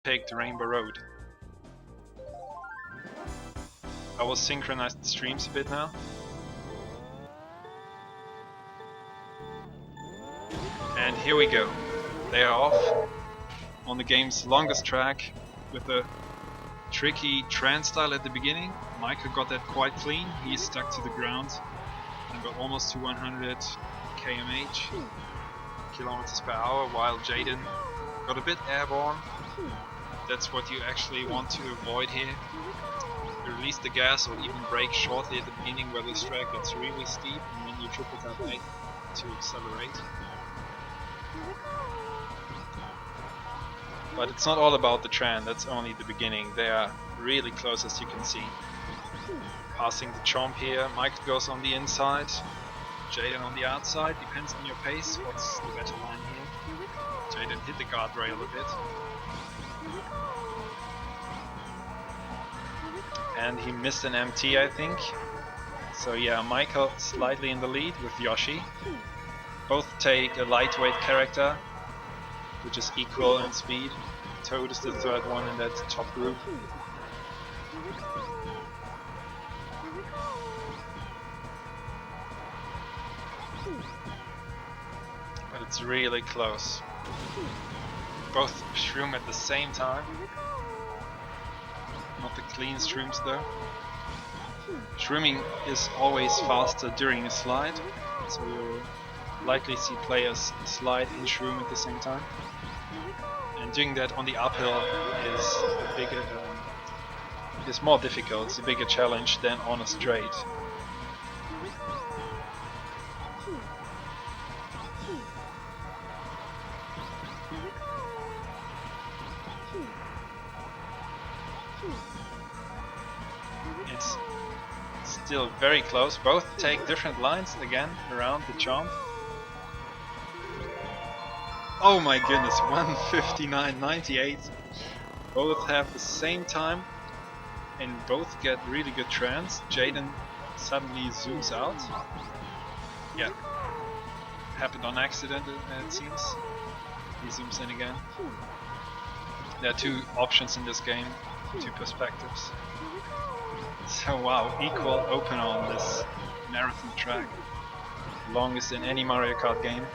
take the Rainbow Road. I will synchronize the streams a bit now. And here we go. They are off on the game's longest track with a tricky trance style at the beginning. Michael got that quite clean. He stuck to the ground and got almost to 100 km/h, kilometers per hour, while Jaden got a bit airborne. That's what you actually want to avoid here. You release the gas or even brake shortly at the beginning where this track gets really steep, and then you triple tap A to accelerate. But it's not all about the trend, that's only the beginning. They are really close, as you can see. Passing the chomp here, Michael goes on the inside, Jaden on the outside, depends on your pace, what's the better line here. Jaden hit the guardrail a bit. And he missed an MT, I think. So yeah, Michael slightly in the lead with Yoshi. Both take a lightweight character, which is equal in speed. Toad is the third one in that top group. But it's really close. Both shroom at the same time. Not the clean shrooms though. Shrooming is always faster during a slide, so you'll likely see players slide and shroom at the same time. And doing that on the uphill is a bigger, is more difficult. It's a bigger challenge than on a straight. It's still very close. Both take different lines again around the jump. Oh my goodness, 1:59.98. Both have the same time and both get really good trance. Jaden suddenly zooms out. Yeah, happened on accident, it seems. He zooms in again. There are two options in this game, two perspectives. So wow, equal open on this marathon track. Longest in any Mario Kart game.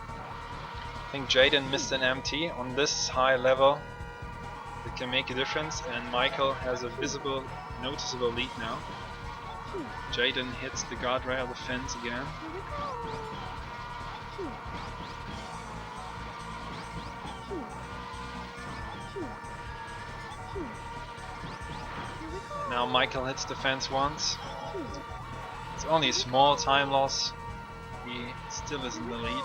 I think Jaden missed an MT on this high level. It can make a difference, and Michael has a visible, noticeable lead now. Jaden hits the guardrail, the fence again. Now Michael hits the fence once. It's only a small time loss. He still is in the lead.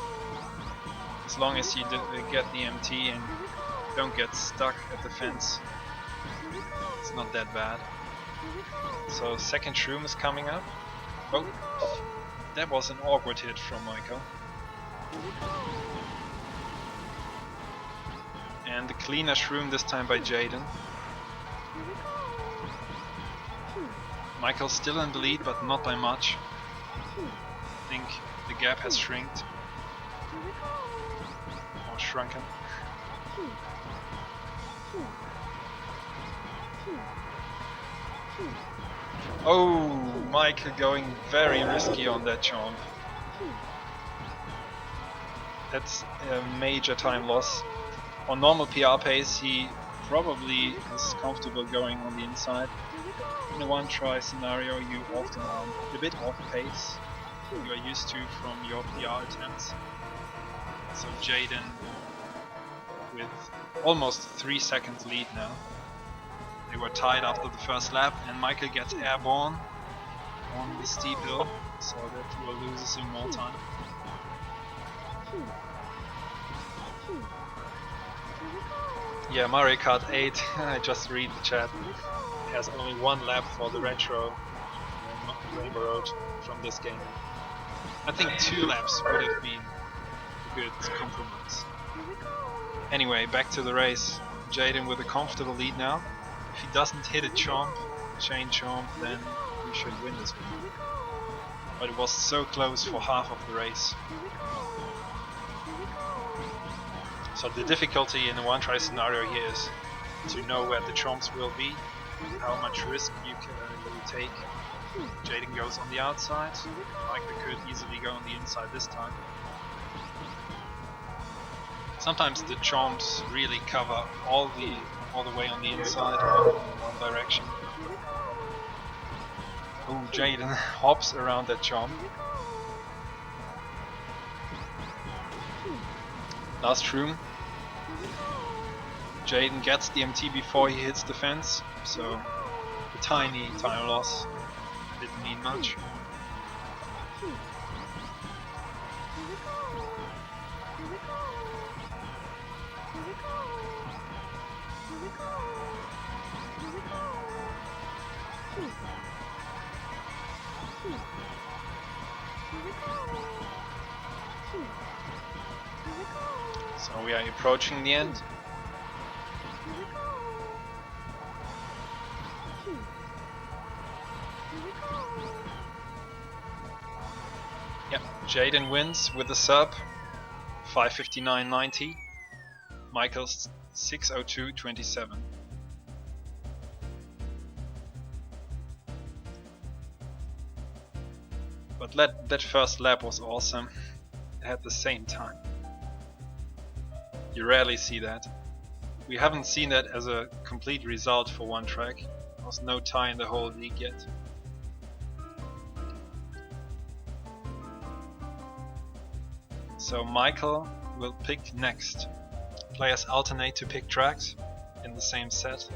As long as you get the MT and don't get stuck at the fence, it's not that bad. So second shroom is coming up. Oh, that was an awkward hit from Michael. And the cleaner shroom this time by Jaden. Michael's still in the lead, but not by much. I think the gap has shrinked. Or shrunken. Oh, Michael going very risky on that jump. That's a major time loss. On normal PR pace, he probably is comfortable going on the inside. In a one-try scenario, you often are a bit off pace you are used to from your PR attempts. So Jaden with almost 3 seconds lead now. They were tied after the first lap, and Michael gets airborne on the steep hill, so that will lose him more time. Yeah, Mario Kart 8, I just read the chat, has only one lap for the retro Rainbow Road from this game. I think 2 laps would have been a good compromise. Anyway, back to the race. Jaden with a comfortable lead now. If he doesn't hit a chomp, chain chomp, then he should win this one. But it was so close for half of the race. So the difficulty in the one try scenario here is to know where the chomps will be, how much risk you take. Jayden goes on the outside, Michael could easily go on the inside this time. Sometimes the chomps really cover all the way on the inside in one direction. Oh, Jayden hops around that chomp. Last room. Jayden gets the MT before he hits the fence, so a tiny time loss didn't mean much. So we are approaching the end. Yep, Jayden wins with the sub 5:59.90. Michael's 6:02.27. But that first lap was awesome at the same time. You rarely see that. We haven't seen that as a complete result for one track. There was no tie in the whole league yet. So Michael will pick next. Players alternate to pick tracks in the same set.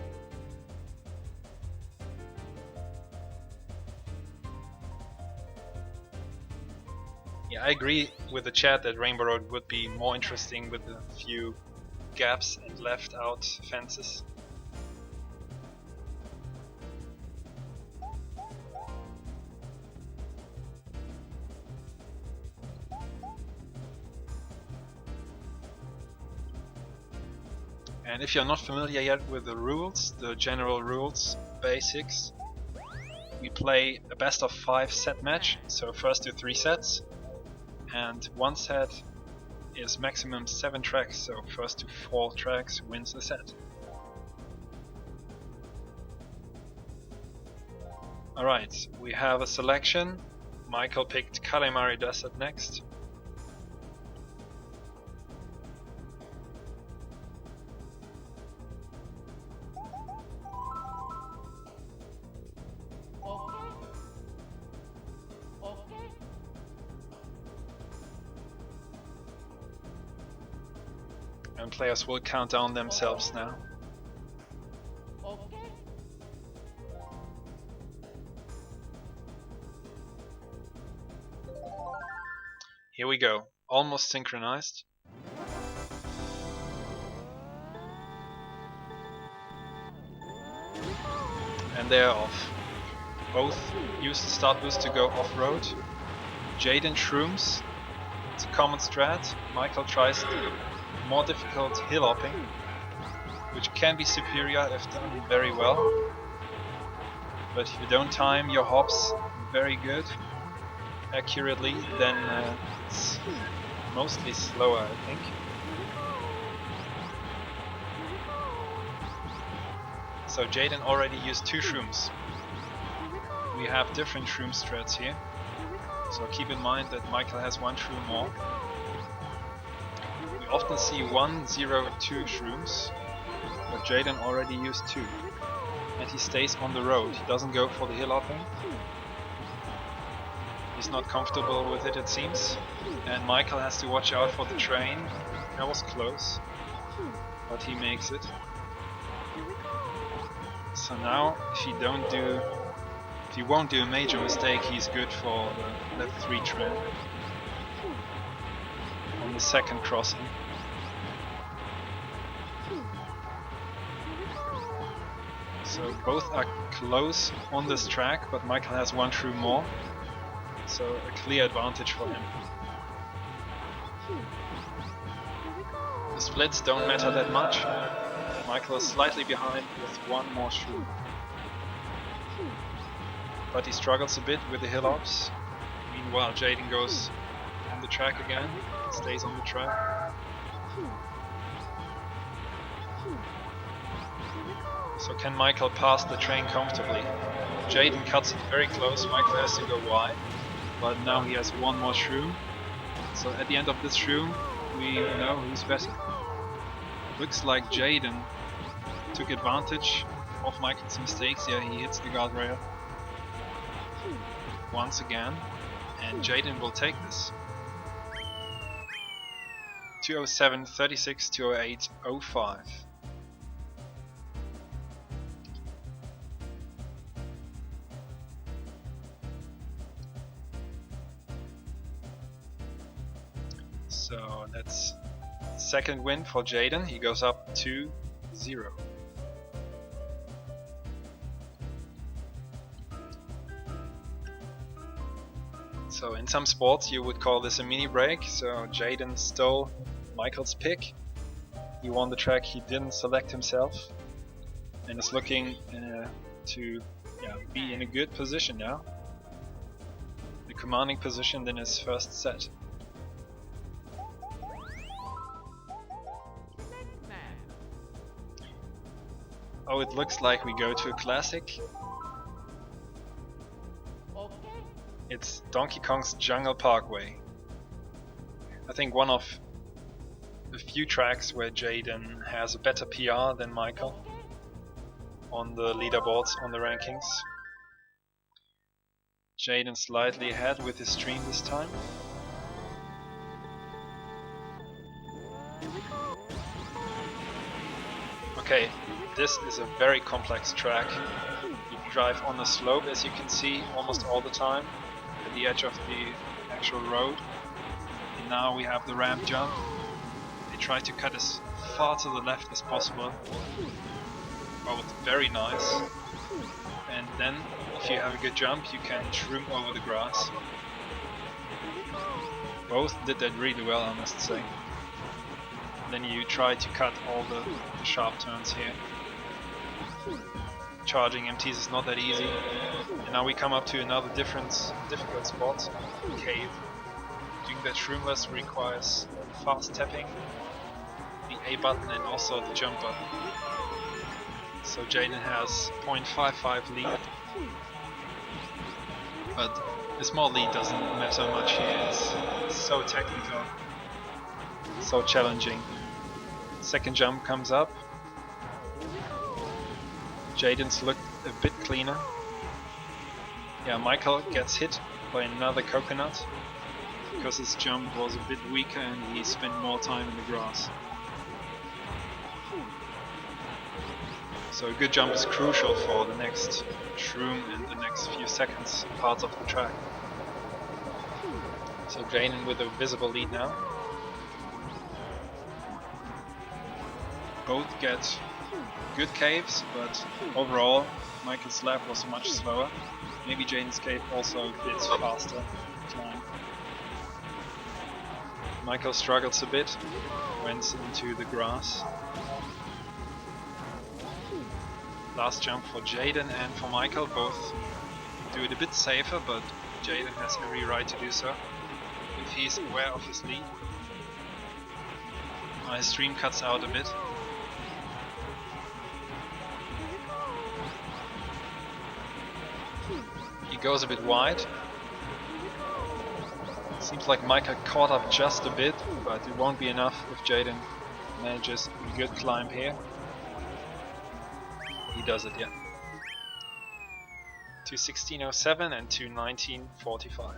Yeah, I agree with the chat that Rainbow Road would be more interesting with a few gaps and left out fences. And if you're not familiar yet with the rules, the general rules, basics, we play a best of 5 set match, so first to 3 sets, and one set is maximum 7 tracks, so first to 4 tracks wins the set. Alright, we have a selection. Michael picked Kalimari Desert next. And players will count down themselves now. Here we go, almost synchronized. And they're off. Both use the start boost to go off-road. Jayden shrooms, it's a common strat. Michael tries the more difficult hill hopping, which can be superior if done very well. But if you don't time your hops very good, accurately, then it's mostly slower, I think. So Jayden already used 2 shrooms. We have different shroom strats here, so keep in mind that Michael has 1 shroom more. We often see 1, 0, 2 shrooms, but Jayden already used 2. And he stays on the road, he doesn't go for the hill hopping. He's not comfortable with it, it seems. And Michael has to watch out for the train. That was close, but he makes it. So now, if he won't do a major mistake, he's good for the left 3 train on the second crossing. So both are close on this track, but Michael has 1 shroom more, so a clear advantage for him. The splits don't matter that much. Michael is slightly behind with 1 more shroom. But he struggles a bit with the hill hops. Meanwhile, Jayden goes on the track again, stays on the track. So can Michael pass the train comfortably? Jayden cuts it very close, Michael has to go wide, but now he has one more shroom. So at the end of this shroom, we know who's better. Looks like Jayden took advantage of Michael's mistakes. Yeah, he hits the guardrail once again, and Jayden will take this. 207.36, 208.05. So that's second win for Jayden. He goes up 2-0. So in some sports you would call this a mini break. So Jayden stole Michael's pick. He won the track he didn't select himself, and is looking to be in a good position now. The commanding position in his first set. Oh, it looks like we go to a classic. It's Donkey Kong's Jungle Parkway. I think one of the few tracks where Jayden has a better PR than Michael on the leaderboards, on the rankings. Jayden slightly ahead with his stream this time. Okay, this is a very complex track. You drive on the slope, as you can see, almost all the time, at the edge of the actual road. And now we have the ramp jump. They try to cut as far to the left as possible. Both very nice. And then, if you have a good jump, you can shroom over the grass. Both did that really well, I must say. Then you try to cut all the sharp turns here. Charging MTs is not that easy. And now we come up to another difficult spot, cave. Doing that shroomless requires fast tapping, the A button and also the jump button. So Jayden has 0.55 lead. But a small lead doesn't matter much here, it's so technical, so challenging. Second jump comes up. Jayden's looked a bit cleaner. Yeah, Michael gets hit by another coconut because his jump was a bit weaker and he spent more time in the grass. So a good jump is crucial for the next shroom and the next few seconds parts of the track. So Jayden with a visible lead now. Both get good caves, but overall Michael's lap was much slower. Maybe Jayden's cave also a bit faster climb. Michael struggles a bit, went into the grass. Last jump for Jayden and for Michael, both do it a bit safer, but Jayden has every right to do so if he's aware of his lead. My stream cuts out a bit. He goes a bit wide. Seems like Michael caught up just a bit, but it won't be enough if Jayden manages a good climb here. He does it, yeah. 2:16.07 and 2:19.45.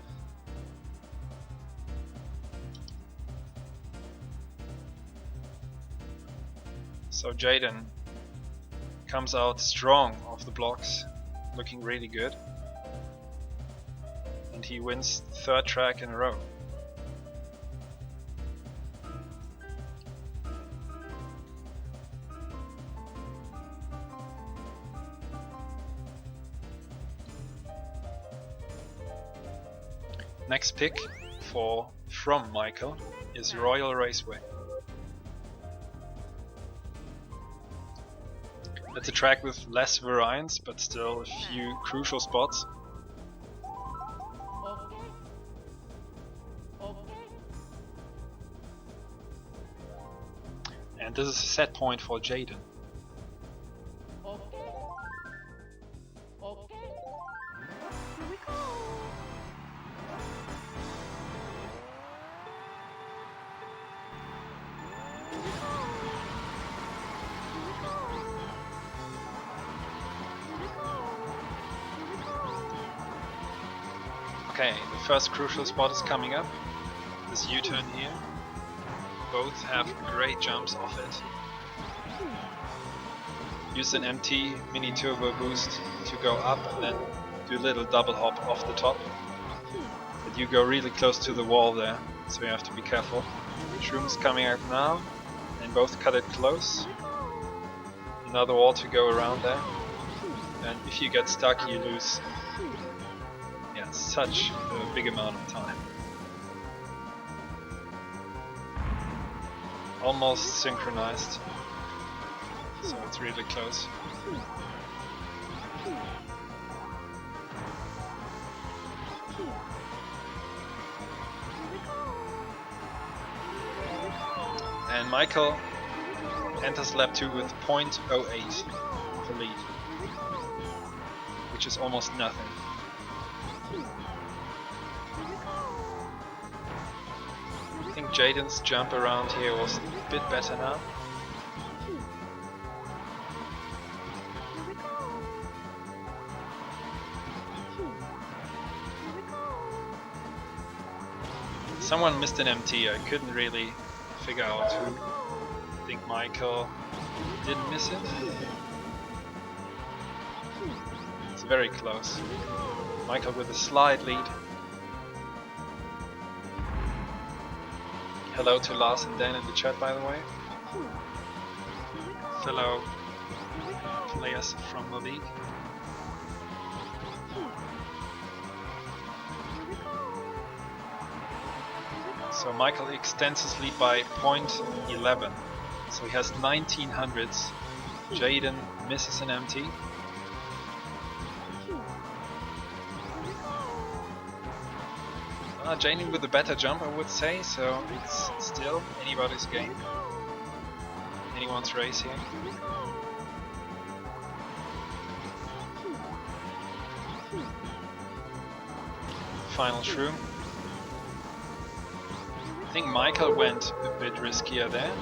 So Jayden comes out strong off the blocks, looking really good. And he wins third track in a row. Next pick from Michael is Royal Raceway. It's a track with less variance, but still a few crucial spots. And this is a set point for Jayden. Okay, the first crucial spot is coming up. This U-turn here. Both have great jumps off it. Use an MT mini turbo boost to go up and then do a little double hop off the top. But you go really close to the wall there, so you have to be careful. Shroom's coming up now, and both cut it close. Another wall to go around there. And if you get stuck, you lose such a big amount of time. Almost synchronized, so it's really close. And Michael enters lap 2 with 0.08 the lead, which is almost nothing. I think Jaden's jump around here was a bit better now. Someone missed an MT, I couldn't really figure out who. I think Michael didn't miss it. It's very close. Michael with a slight lead. Hello to Lars and Dan in the chat, by the way. Fellow players from the league. So Michael extends his lead by 0.11. So he has 1900s. Jaden misses an MT. Jaden with a better jump, I would say, so it's still anybody's game. Anyone's race here. Final shroom. I think Michael went a bit riskier there,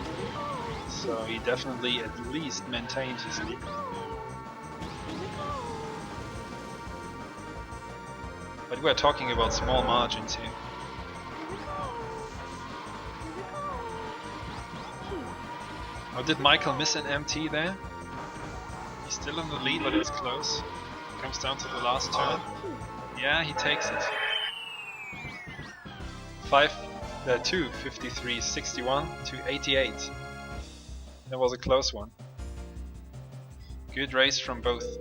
so he definitely at least maintained his lead. But we're talking about small margins here. Oh, did Michael miss an MT there? He's still in the lead, but it's close. Comes down to the last turn. Yeah, he takes it. 2:53.61 to 88. That was a close one. Good race from both.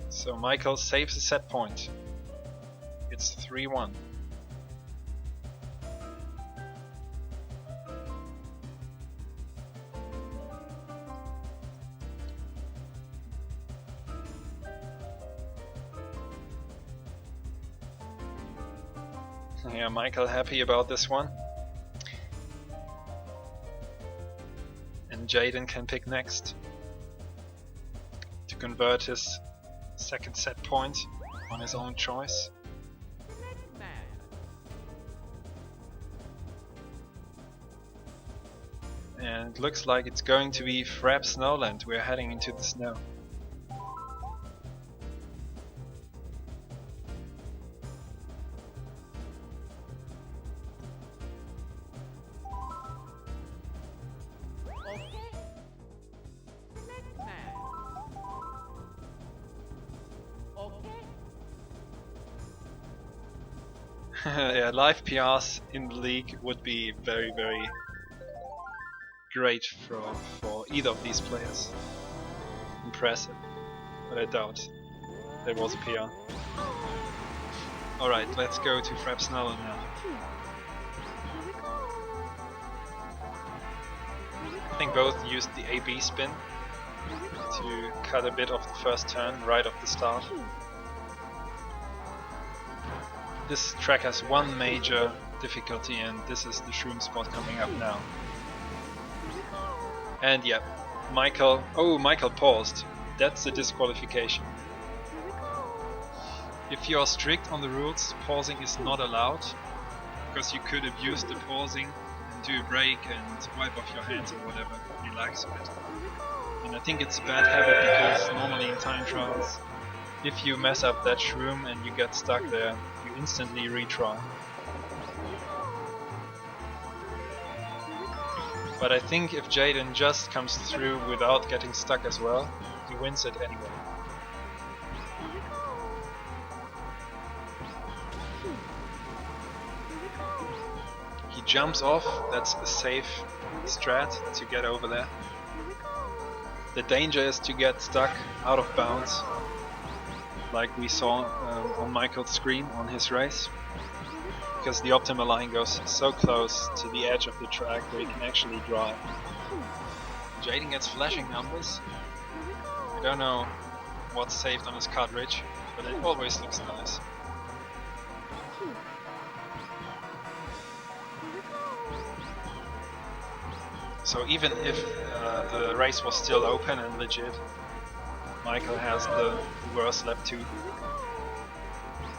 So Michael saves a set point. It's 3-1. Yeah, Michael happy about this one. And Jaden can pick next to convert his second set point on his own choice. And it looks like it's going to be Frap Snowland. We're heading into the snow. Yeah, live PRs in the league would be very, very great for either of these players. Impressive, but I doubt there was a PR. Alright, let's go to Frap Snowland now. I think both used the AB spin to cut a bit off the first turn right off the start. This track has one major difficulty, and this is the shroom spot coming up now. And yeah, Michael paused. That's a disqualification. If you are strict on the rules, pausing is not allowed, because you could abuse the pausing and do a break and wipe off your hands or whatever, relax a bit. And I think it's a bad habit because normally in time trials, if you mess up that shroom and you get stuck there, you instantly retry. But I think if Jaden just comes through without getting stuck as well, he wins it anyway. He jumps off, that's a safe strat to get over there. The danger is to get stuck out of bounds, like we saw on Michael's screen on his race, because the optimal line goes so close to the edge of the track where you can actually drive. Jaden gets flashing numbers. I don't know what's saved on his cartridge, but it always looks nice. So even if the race was still open and legit, Michael has the worst lap 2.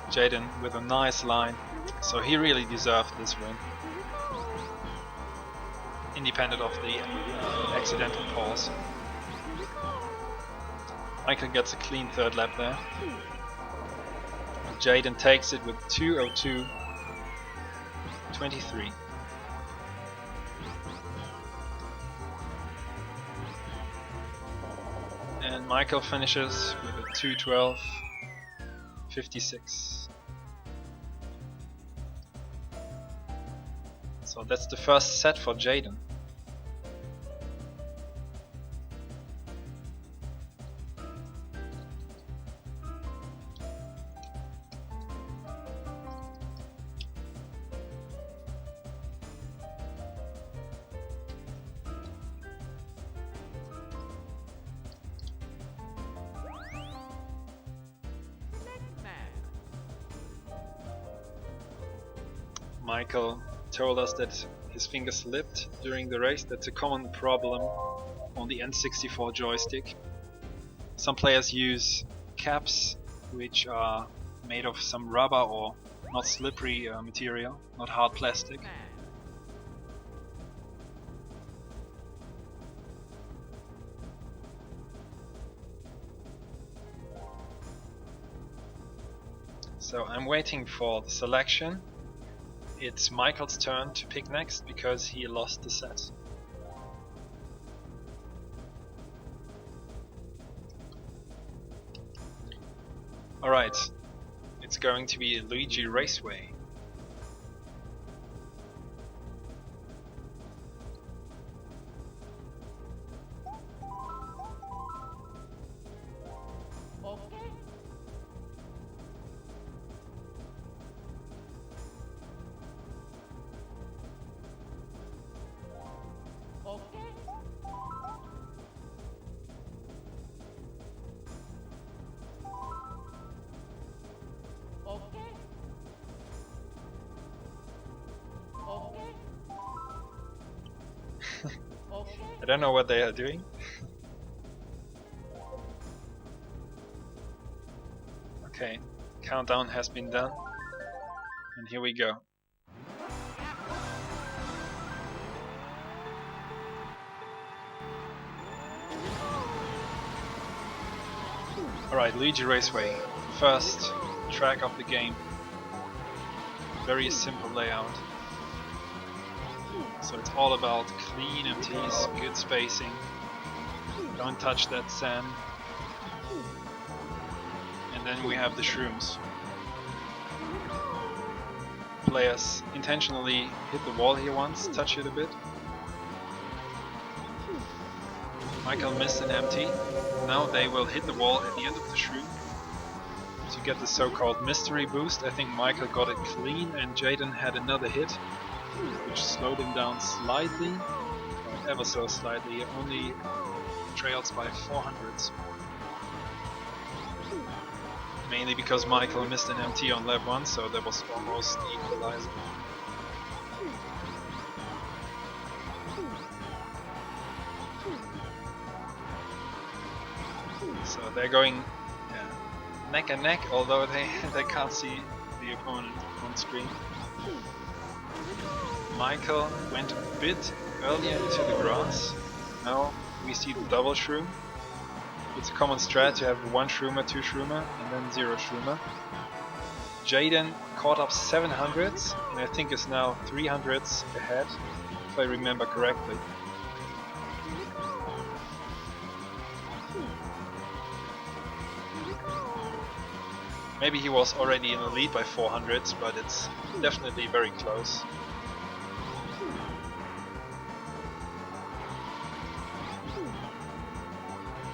Jaden with a nice line, so he really deserved this win. Independent of the accidental pause. Michael gets a clean third lap there. Jaden takes it with 2:02.23. And Michael finishes with a 2:12.56. So that's the first set for Jaden. Michael told us that his finger slipped during the race. That's a common problem on the N64 joystick. Some players use caps which are made of some rubber or not slippery material, not hard plastic. So I'm waiting for the selection. It's Michael's turn to pick next because he lost the set. Alright, it's going to be Luigi Raceway. I don't know what they are doing. Okay, countdown has been done, and here we go. Alright, Luigi Raceway, first track of the game. Very simple layout. So it's all about clean MTs, good spacing, don't touch that sand. And then we have the shrooms. Players intentionally hit the wall here once, touch it a bit. Michael missed an MT. Now they will hit the wall at the end of the shroom to get the so-called mystery boost. I think Michael got it clean and Jaden had another hit, which slowed him down slightly, or ever so slightly, only trails by 400s. Mainly because Michael missed an MT on lap 1, so that was almost the equalizer. So they're going neck and neck, although they can't see the opponent on screen. Michael went a bit earlier into the grass. Now we see the double shroom. It's a common strat to have 1 shroomer, 2 shroomer, and then 0 shroomer. Jaden caught up 700s, and I think is now 300s ahead, if I remember correctly. Maybe he was already in the lead by 400s, but it's definitely very close.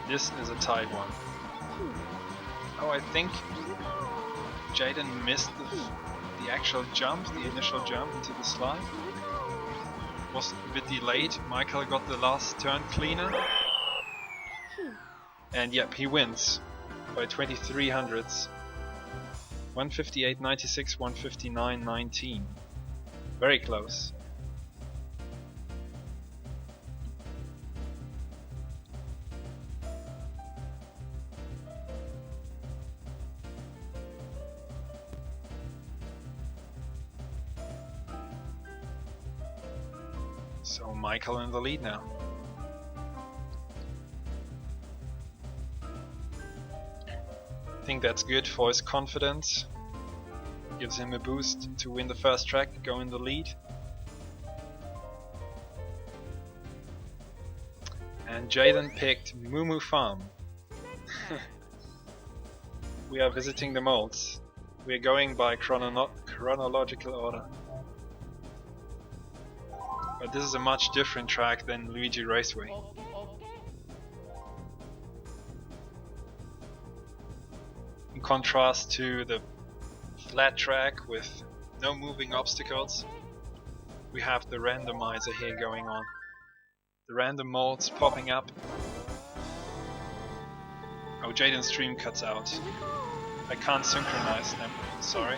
This is a tight one. Oh, I think Jaden missed the actual jump, the initial jump into the slide. Was a bit delayed. Michael got the last turn cleaner. And yep, he wins by 2300s. 158.96, 159.19. Very close. So Michael in the lead now. I think that's good for his confidence. Gives him a boost to win the first track, go in the lead. And Jaden picked Moo Farm. We are visiting the molds. We are going by chronological order. But this is a much different track than Luigi Raceway. In contrast to the flat track with no moving obstacles, we have the randomizer here going on. The random molds popping up. Oh, Jaden's stream cuts out. I can't synchronize them, sorry.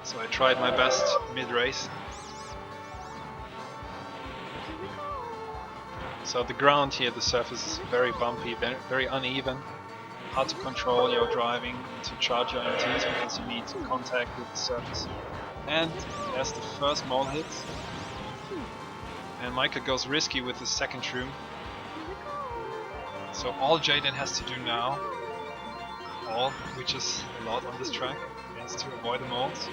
So I tried my best mid-race. So the ground here, the surface is very bumpy, very uneven. Hard to control your driving, to charge your MTs because you need contact with the surface. And there's the first mole hit. And Michael goes risky with the second shroom. So all Jaden has to do now, which is a lot on this track, is to avoid the moles.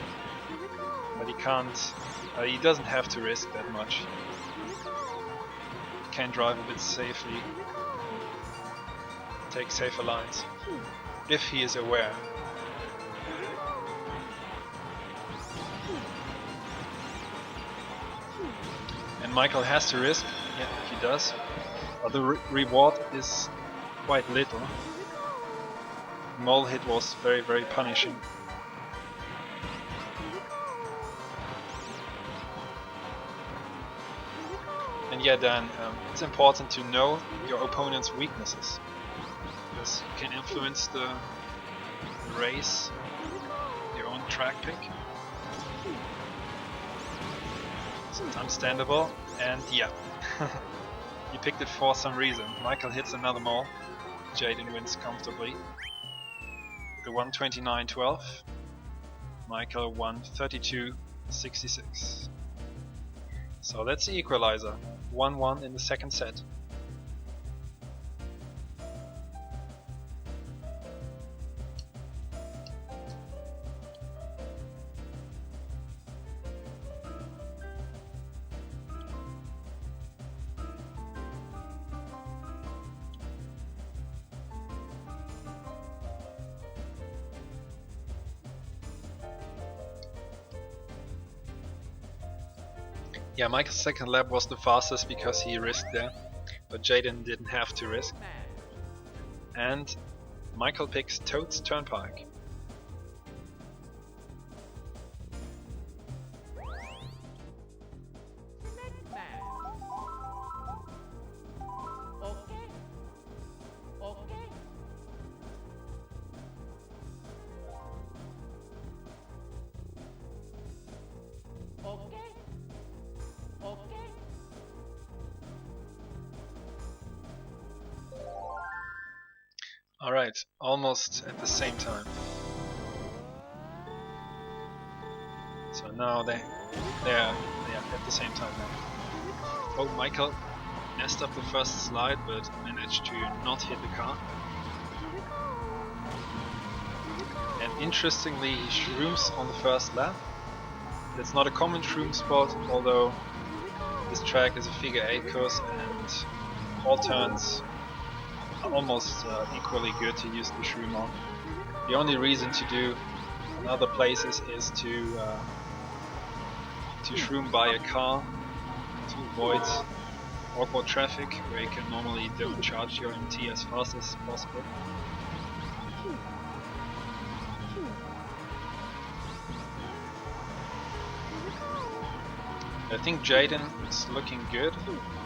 But he can't, he doesn't have to risk that much. He can drive a bit safely, take safer lines, if he is aware. And Michael has to risk, yeah, he does. But the reward is quite little. The mole hit was very punishing. And yeah, Dan, it's important to know your opponent's weaknesses, because you can influence the race, your own track pick. It's understandable, and yeah, you picked it for some reason. Michael hits another mole, Jaden wins comfortably. The 129.12, Michael 132.66. So that's the equalizer, 1-1 in the second set. Yeah, Michael's second lap was the fastest because he risked there, but Jaden didn't have to risk. And Michael picks Toad's Turnpike. Alright, almost at the same time. So now they're at the same time now. Oh, Michael messed up the first slide, but managed to not hit the car. And interestingly, he shrooms on the first lap. It's not a common shroom spot, although this track is a figure 8 course and all turns are almost equally good to use the shroom on. The only reason to do in other places is to shroom by a car to avoid awkward traffic where you can normally don't charge your MT as fast as possible. I think Jaden is looking good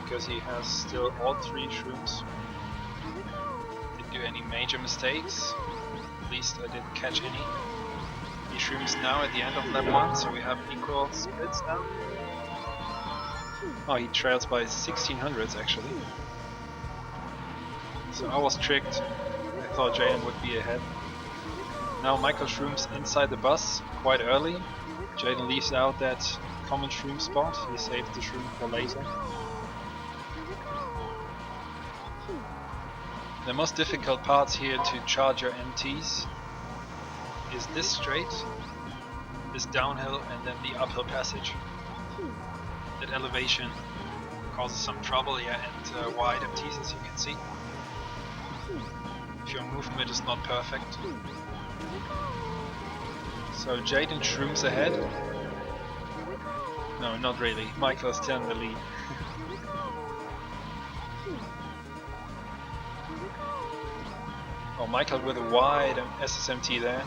because he has still all 3 shrooms. Didn't do any major mistakes, at least I didn't catch any. He shrooms now at the end of lap 1, so we have equal splits now. Oh, he trails by 1600s actually. So I was tricked. I thought Jaden would be ahead. Now Michael shrooms inside the bus quite early. Jaden leaves out that common shroom spot. He saved the shroom for later. The most difficult parts here to charge your MTs is this straight, this downhill, and then the uphill passage. That elevation causes some trouble, yeah, and wide MTs, as you can see. If your movement is not perfect. So Jaden shrooms ahead. No, not really. Michael is still in the lead. Oh, Michael with a wide SSMT there.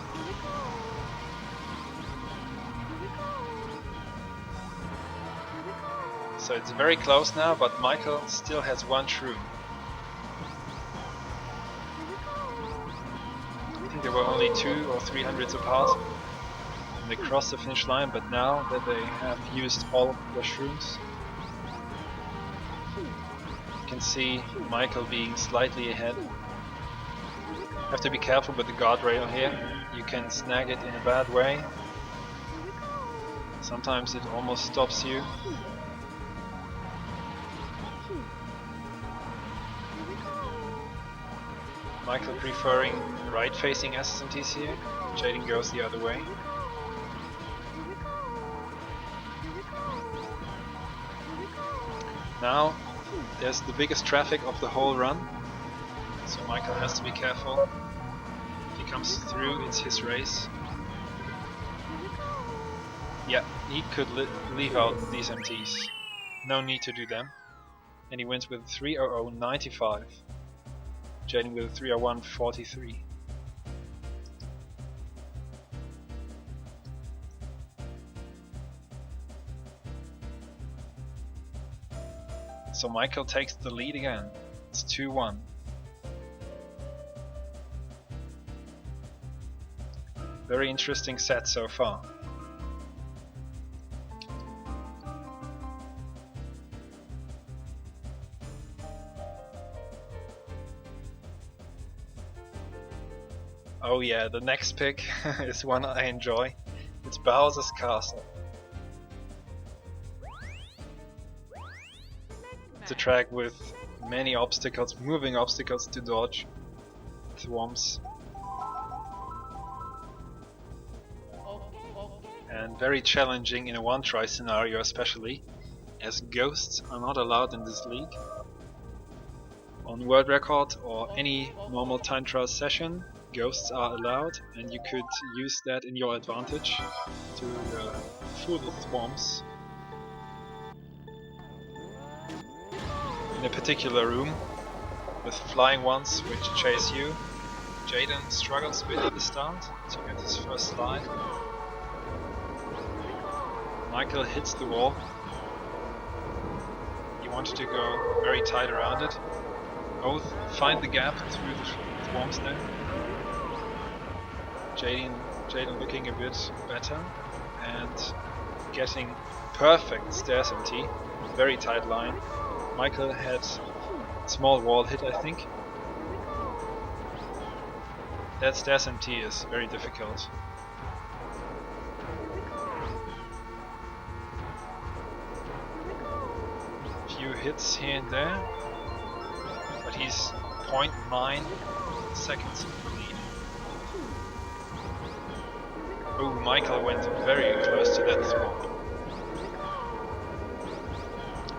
So it's very close now, but Michael still has 1 shroom. I think there were only 2 or 300s apart when they crossed the finish line, but now that they have used all of their shrooms, you can see Michael being slightly ahead. Have to be careful with the guardrail here. You can snag it in a bad way. Sometimes it almost stops you. Michael preferring right-facing SSMTs here. Jaden goes the other way. Now there's the biggest traffic of the whole run. So Michael has to be careful. If he comes through, it's his race. Yeah, he could leave out these MTs. No need to do them. And he wins with 3:00.95. Jaden with 3:01.43. So Michael takes the lead again. It's 2-1. Very interesting set so far. Oh yeah, the next pick is one I enjoy. It's Bowser's Castle. It's a track with many obstacles, moving obstacles to dodge, thwomps. And very challenging in a one-try scenario especially, as ghosts are not allowed in this league. On world record or any normal time trial session, ghosts are allowed, and you could use that in your advantage to fool the thwomps. In a particular room with flying ones which chase you, Jaden struggles a bit at the start to get his first slide. Michael hits the wall. He wanted to go very tight around it. Both find the gap through the thwomps there. Jaden looking a bit better and getting perfect stairs MT. Very tight line. Michael had small wall hit, I think. That stairs MT is very difficult. few hits here and there, but he's 0.9 seconds in the lead. Oh, Michael went very close to that swamp.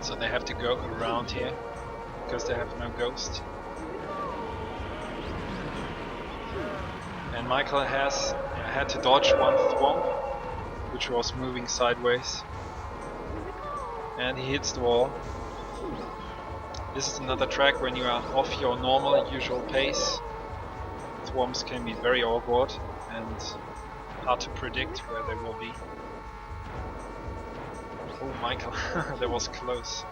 So they have to go around here because they have no ghost. And Michael has had to dodge one swamp, which was moving sideways. And he hits the wall. This is another track when you are off your normal, usual pace. Swamps can be very awkward and hard to predict where they will be. Oh, Michael, that was close.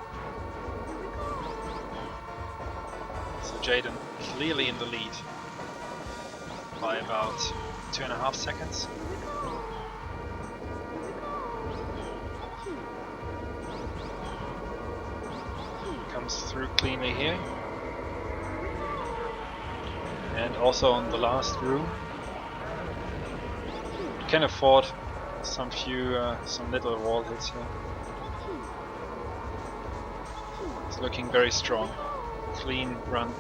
So Jayden clearly in the lead by about 2.5 seconds. Comes through cleanly here. And also on the last room. Can afford some little wall hits here. It's looking very strong. Clean run.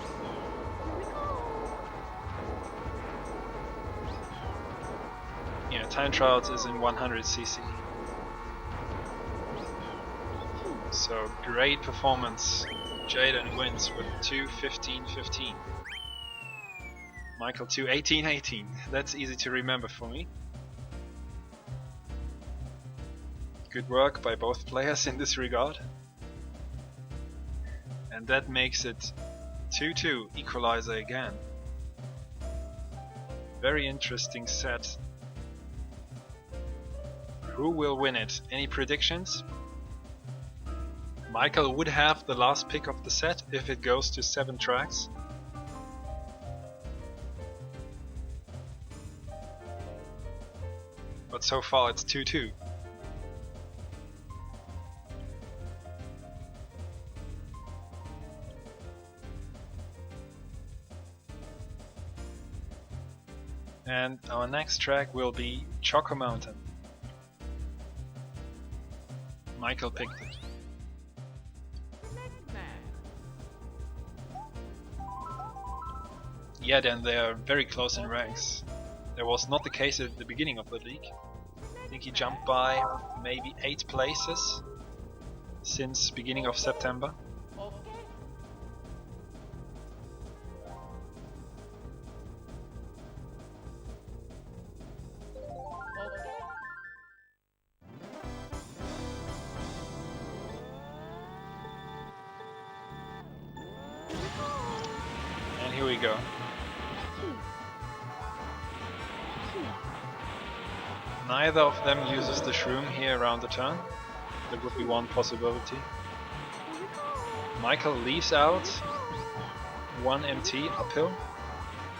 Yeah, time trials is in 100cc. So great performance. Jayden wins with 2:15.15. Michael 2:18.18. That's easy to remember for me. Good work by both players in this regard. And that makes it 2-2, equalizer again. Very interesting set. Who will win it? Any predictions? Michael would have the last pick of the set if it goes to 7 tracks. But so far it's 2-2. And our next track will be Choco Mountain. Michael picked it. Yeah, then they are very close in ranks. That was not the case at the beginning of the league. I think he jumped by maybe 8 places since beginning of September. And here we go. Neither of them uses the shroom here around the turn. That would be one possibility. Michael leaves out 1 MT uphill.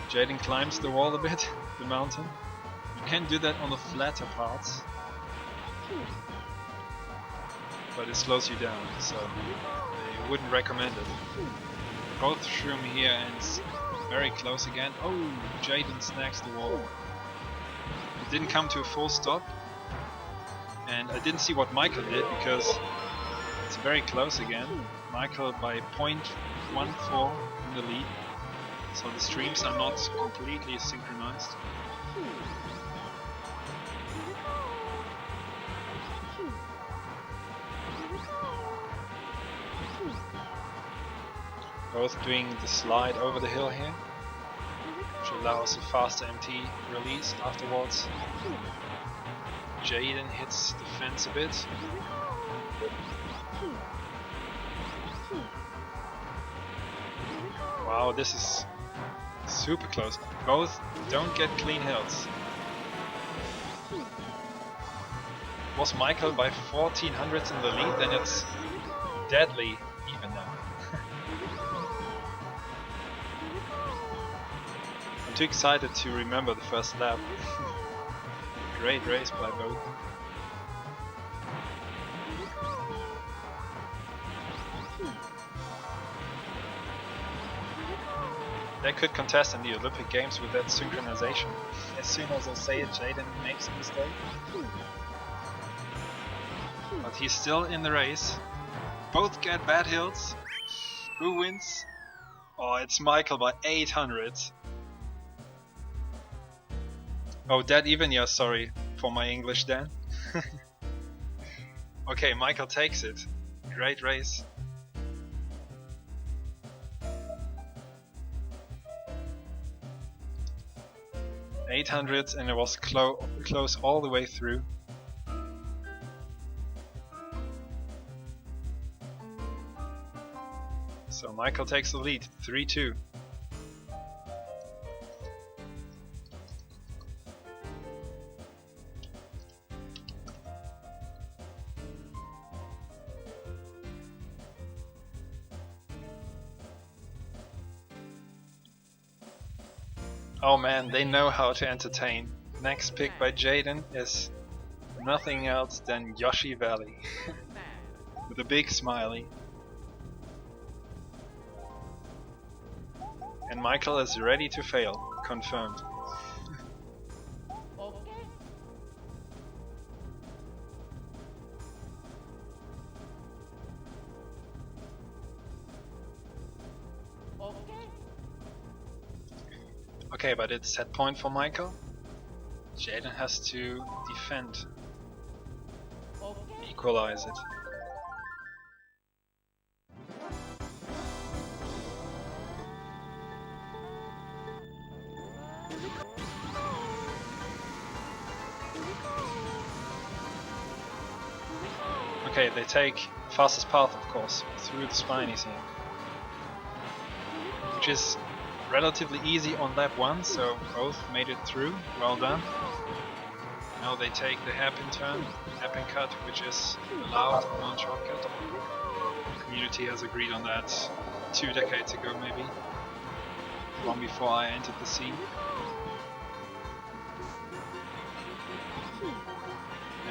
Jayden climbs the wall a bit, the mountain. You can do that on the flatter parts, but it slows you down, so I wouldn't recommend it. Both shroom here and it's very close again. Oh, Jayden snags the wall. It didn't come to a full stop, and I didn't see what Michael did because it's very close again. Michael by 0.14 in the lead, so the streams are not completely synchronized. Both doing the slide over the hill here, which allows a faster MT release afterwards. Jayden hits the fence a bit. Wow, this is super close. Both don't get clean hills. Was Michael by 1400s in the lead, then it's deadly even now. I'm too excited to remember the first lap. Great race by both. They could contest in the Olympic Games with that synchronization. As soon as I say it, Jayden makes a mistake. But he's still in the race. both get bad hills. Who wins? Oh, it's Michael by 800. Oh, dead even? Yeah, sorry for my English then. Okay, Michael takes it. Great race. .800 and it was close all the way through. So Michael takes the lead, 3-2. Oh man, they know how to entertain. Next pick by Jaden is nothing else than Yoshi Valley. With a big smiley. And Michael is ready to fail, confirmed. Okay, but it's set point for Michael. Jaden has to defend. Equalize it. Okay, they take fastest path, of course, through the spinies here. Which is relatively easy on lap 1, so both made it through, well done. Now they take the hairpin turn, hairpin cut, which is allowed on shortcut. The community has agreed on that 2 decades ago maybe, long before I entered the scene.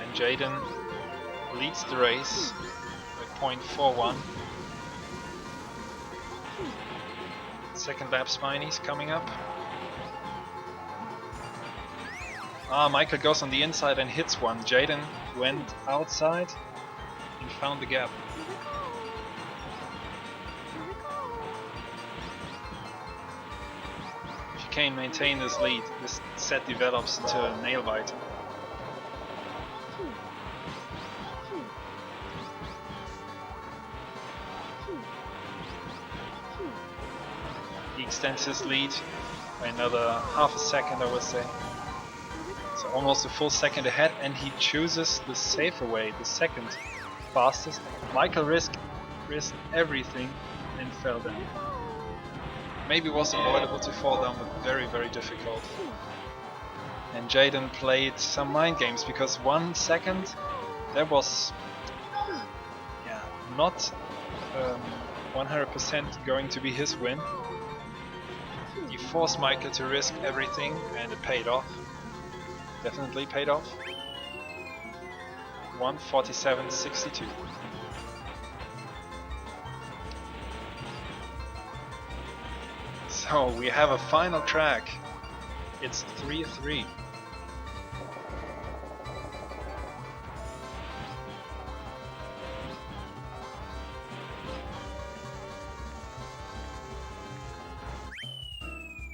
And Jaden leads the race with .41. Second lap spinies coming up. Michael goes on the inside and hits one. Jaden went outside and found the gap. If you can maintain this lead, this set develops into a nail biter. He extends his lead by another half a second, I would say. So almost a full second ahead, and he chooses the safer way, the second fastest. Michael risked everything and fell down. Maybe it was avoidable to fall down, but very, very difficult. And Jaden played some mind games, because 1 second, that was not 100% going to be his win. He forced Michael to risk everything, and it paid off. Definitely paid off. 1:47.62. So we have a final track. It's 3-3.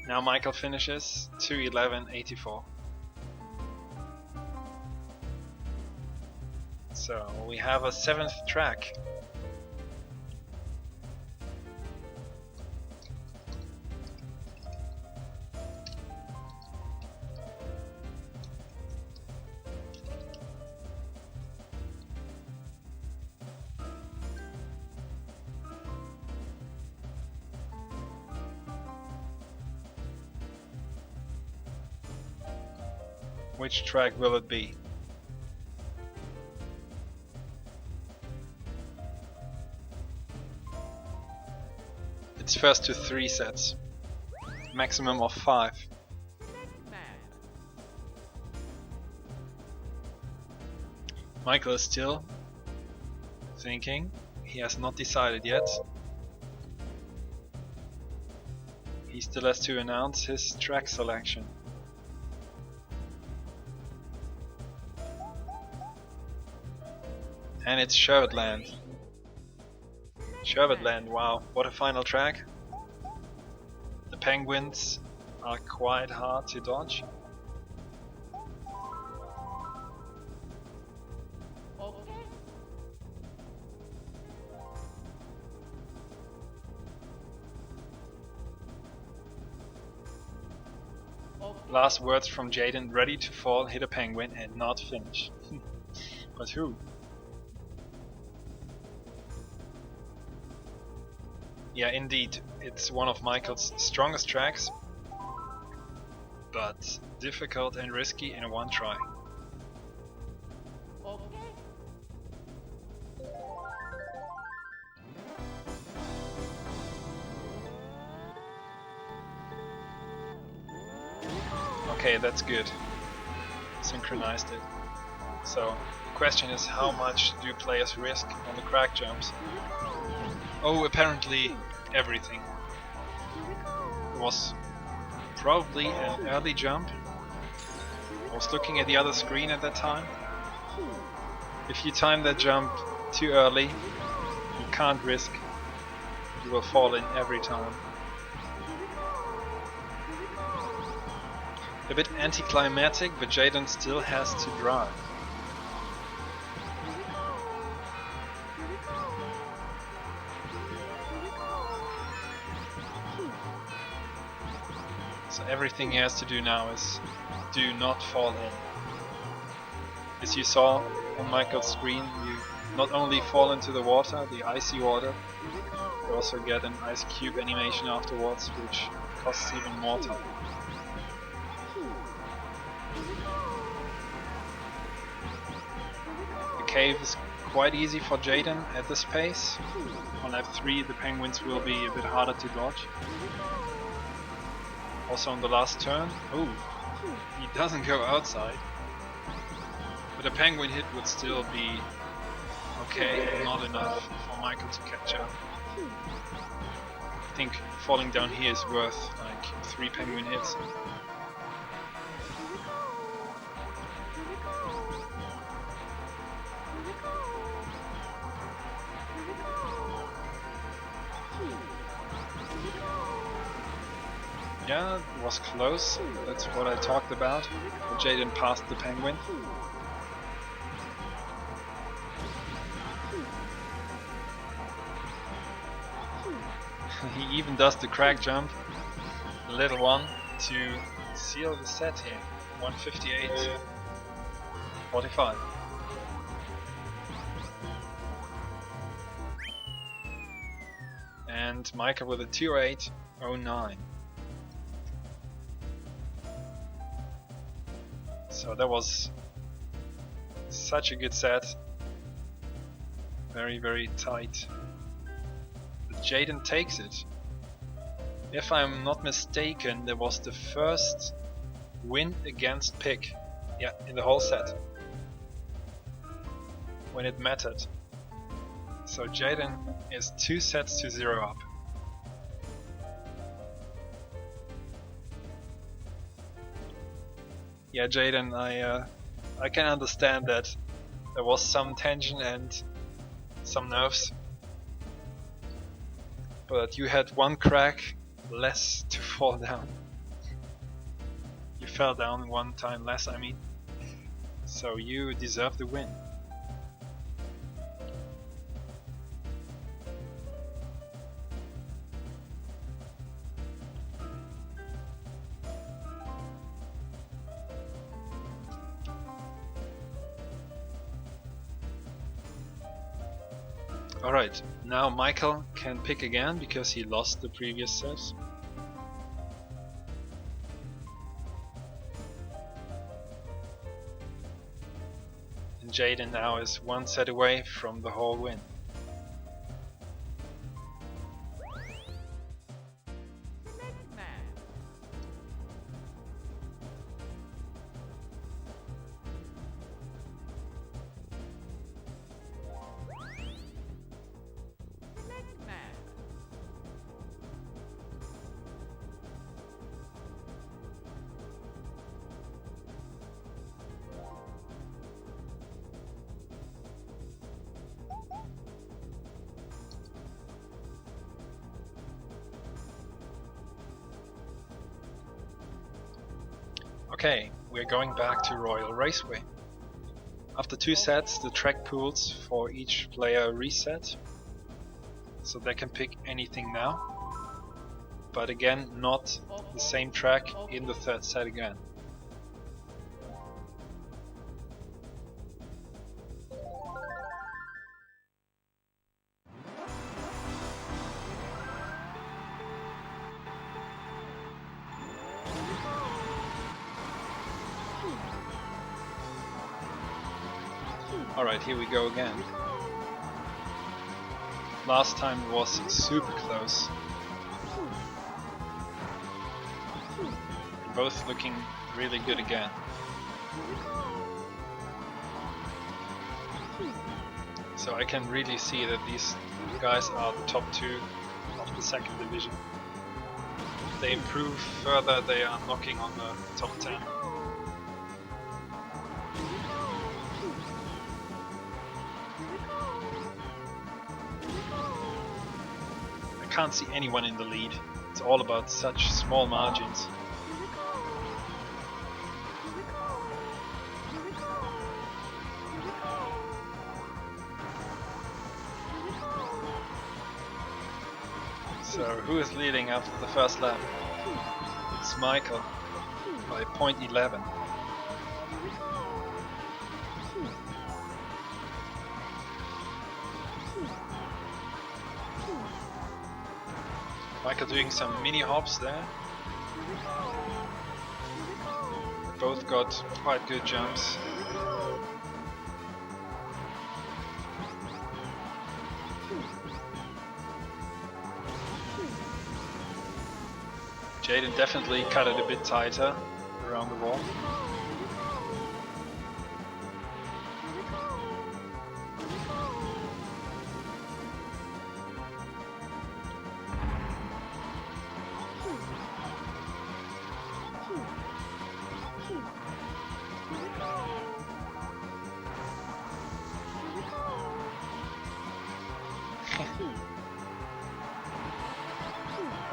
Now Michael finishes 2:11.84. So we have a 7th track. Which track will it be? It's first to 3 sets, maximum of 5. Michael is still thinking, he has not decided yet. He still has to announce his track selection. And it's Sherwoodland. Sherbetland, wow, what a final track. The penguins are quite hard to dodge. Last words from Jaden, ready to fall, hit a penguin and not finish. But who? Yeah, indeed, it's one of Michael's strongest tracks, but difficult and risky in one try. Okay, that's good. Synchronized it. So, the question is, how much do players risk on the crack jumps? Oh, apparently everything. It was probably an early jump. I was looking at the other screen at that time. If you time that jump too early, you can't risk. You will fall in every time. A bit anticlimactic, but Jaden still has to drive. So everything he has to do now is do not fall in. As you saw on Michael's screen, you not only fall into the water, the icy water, you also get an ice cube animation afterwards, which costs even more time. The cave is quite easy for Jaden at this pace. On lap 3 the penguins will be a bit harder to dodge. Also on the last turn, oh, he doesn't go outside. But a penguin hit would still be okay, not enough for Michael to catch up. I think falling down here is worth like 3 penguin hits. Yeah, it was close, that's what I talked about. But Jaden passed the penguin. He even does the crack jump, the little one, to seal the set here. 158.45. And Michael with a 208.09. So that was such a good set. Very, very tight. But Jaden takes it. If I'm not mistaken, that was the first win against Pick. Yeah, in the whole set. When it mattered. So Jaden is 2 sets to 0 up. Yeah, Jaden, I can understand that there was some tension and some nerves, but you had one crack less to fall down. You fell down one time less, I mean, so you deserve the win. Alright, now Michael can pick again because he lost the previous set. And Jaden now is 1 set away from the whole win. Okay, we're going back to Royal Raceway. After 2 sets, the track pools for each player reset, so they can pick anything now, but again not the same track in the 3rd set again. Alright, here we go again. Last time it was super close. Both looking really good again. So I can really see that these guys are the top 2 of the 2nd division. If they improve further, they are knocking on the top 10. I can't see anyone in the lead. It's all about such small margins. So who is leading after the first lap? It's Michael by 0.11. Michael doing some mini hops there. Both got quite good jumps. Jaden definitely cut it a bit tighter around the wall.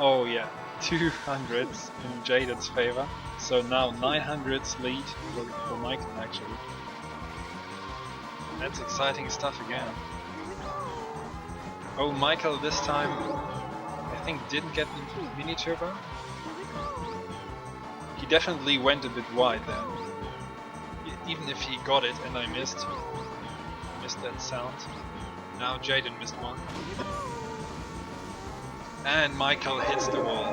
Oh yeah, 200s in Jaden's favor. So now 900s lead for Michael actually. That's exciting stuff again. Oh, Michael this time I think didn't get the mini turbo. He definitely went a bit wide there. Even if he got it and I missed that sound. Now Jaden missed one. And Michael hits the wall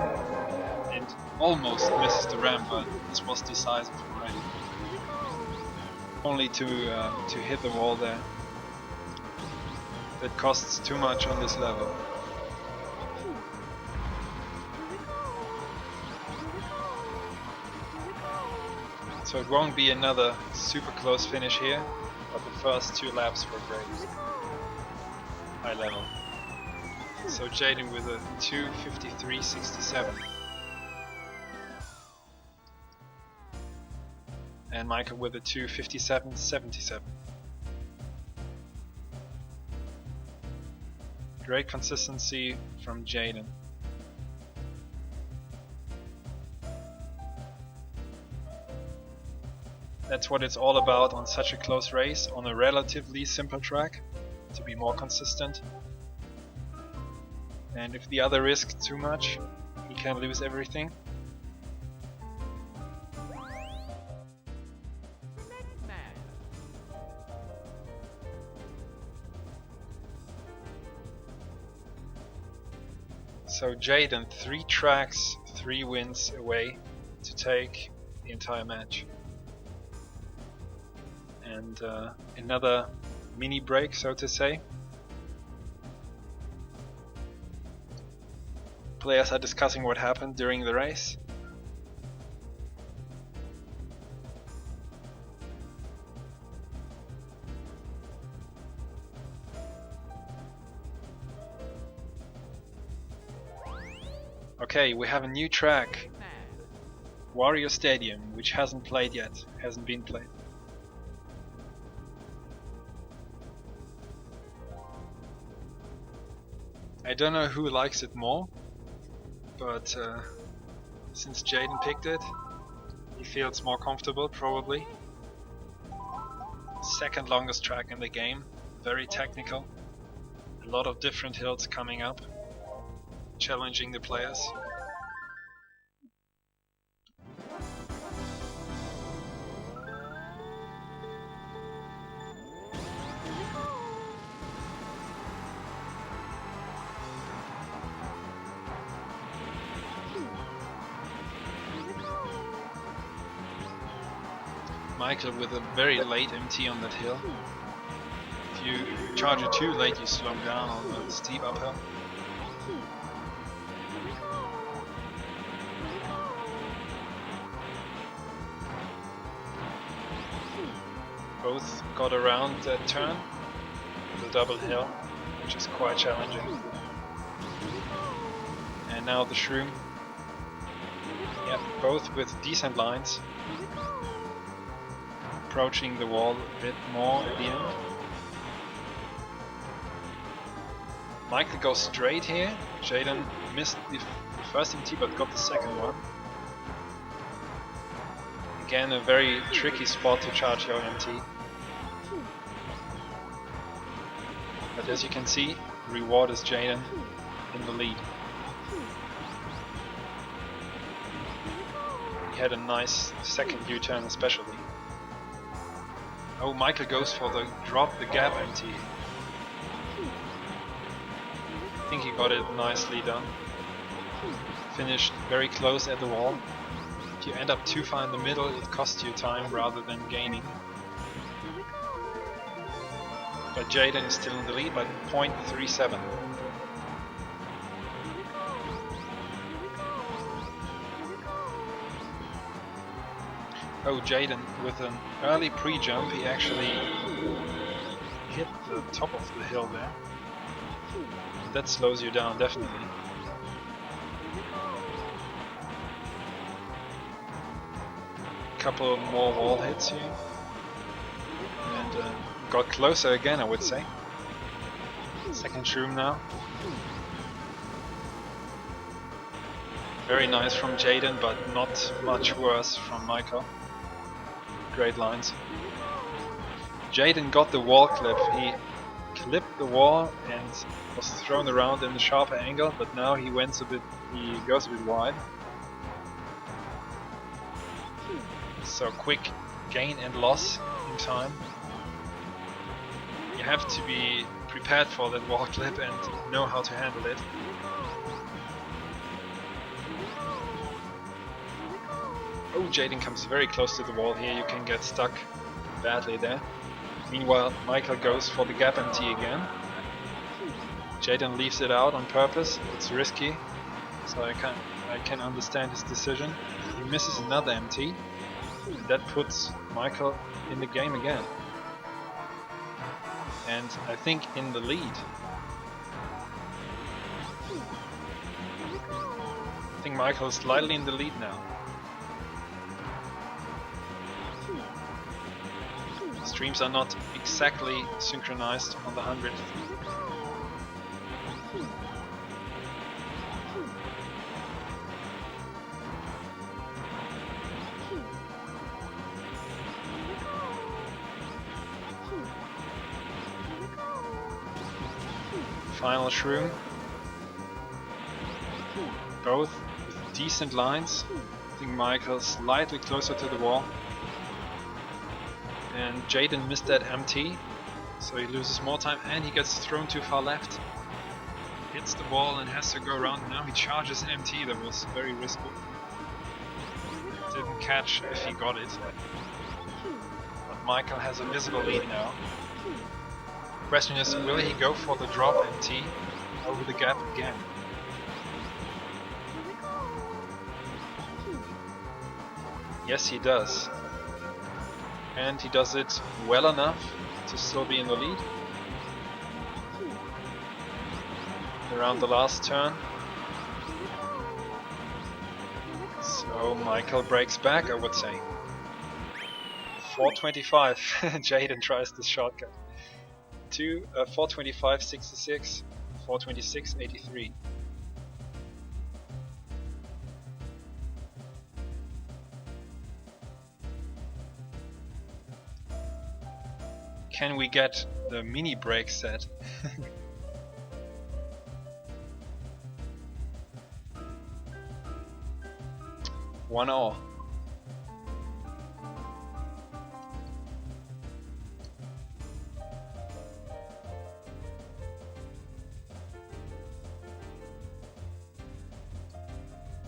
and almost misses the ramp, but this was decisive already. Only to hit the wall there. That costs too much on this level. So it won't be another super close finish here, but the first 2 laps were great. High level. So Jaden with a 2:53.67 and Michael with a 2:57.77. Great consistency from Jaden. That's what it's all about on such a close race, on a relatively simple track, to be more consistent. And if the other risks too much, he can lose everything. So Jaden, 3 tracks, 3 wins away to take the entire match. And another mini break, so to say. Players are discussing what happened during the race. Okay, we have a new track. Warrior Stadium, which hasn't played yet, hasn't been played. I don't know who likes it more, but since Jaden picked it, He feels more comfortable, probably. Second longest track in the game, very technical. A lot of different hills coming up, challenging the players. Michael with a very late MT on that hill. If you charge it too late, you slow down on the steep uphill. Both got around that turn, the double hill, which is quite challenging. And now the shroom. Yep, both with decent lines. Approaching the wall a bit more at the end. Michael goes straight here. Jaden missed the first MT but got the second one. Again, a very tricky spot to charge your MT. But as you can see, the reward is Jaden in the lead. He had a nice second U-turn especially. Oh, Michael goes for the drop the gap MT. I think he got it nicely done. Finished very close at the wall. If you end up too far in the middle, it costs you time rather than gaining. But Jaden is still in the lead by 0.37. Oh, Jaden with an early pre-jump, he actually hit the top of the hill there. That slows you down, definitely. Couple more wall hits here. And got closer again, I would say. Second shroom now. Very nice from Jaden, but not much worse from Michael. Great lines. Jaden got the wall clip. He clipped the wall and was thrown around in a sharper angle, but now he goes a bit wide. So quick gain and loss in time. You have to be prepared for that wall clip and know how to handle it. Oh, Jaden comes very close to the wall here, you can get stuck badly there. Meanwhile, Michael goes for the gap MT again. Jaden leaves it out on purpose, it's risky, so I can understand his decision. He misses another MT, and that puts Michael in the game again. And I think in the lead. I think Michael is slightly in the lead now. Streams are not exactly synchronized on the 100th. Final shroom. Both with decent lines. I think Michael slightly closer to the wall. And Jaden missed that MT, so he loses more time and he gets thrown too far left. Hits the wall and has to go around. Now he charges an MT that was very risky. Didn't catch if he got it. But Michael has a visible lead now. Question is, will he go for the drop MT over the gap again? Yes, he does. And he does it well enough to still be in the lead. Around the last turn. So Michael breaks back, I would say. 425. Jaden tries the shortcut. 425.66, 426.83. . Can we get the mini brake set? 1-0.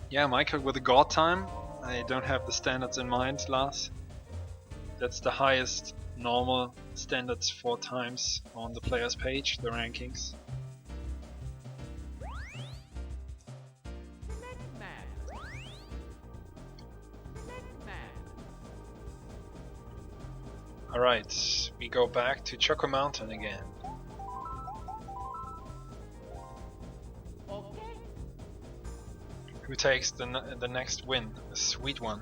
Yeah, Michael with a god time. I don't have the standards in mind, Lars. That's the highest normal standards 4 times on the players page, the rankings. Alright, we go back to Choco Mountain again. Who takes the next win? A sweet one.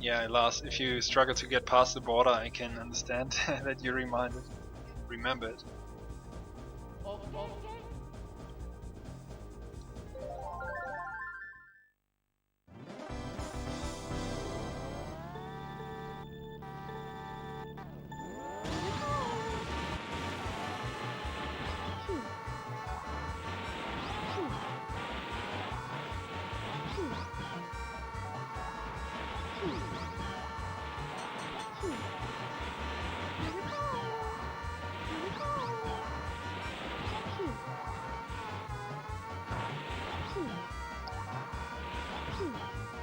Yeah, Lars, if you struggle to get past the border, I can understand that you remember it.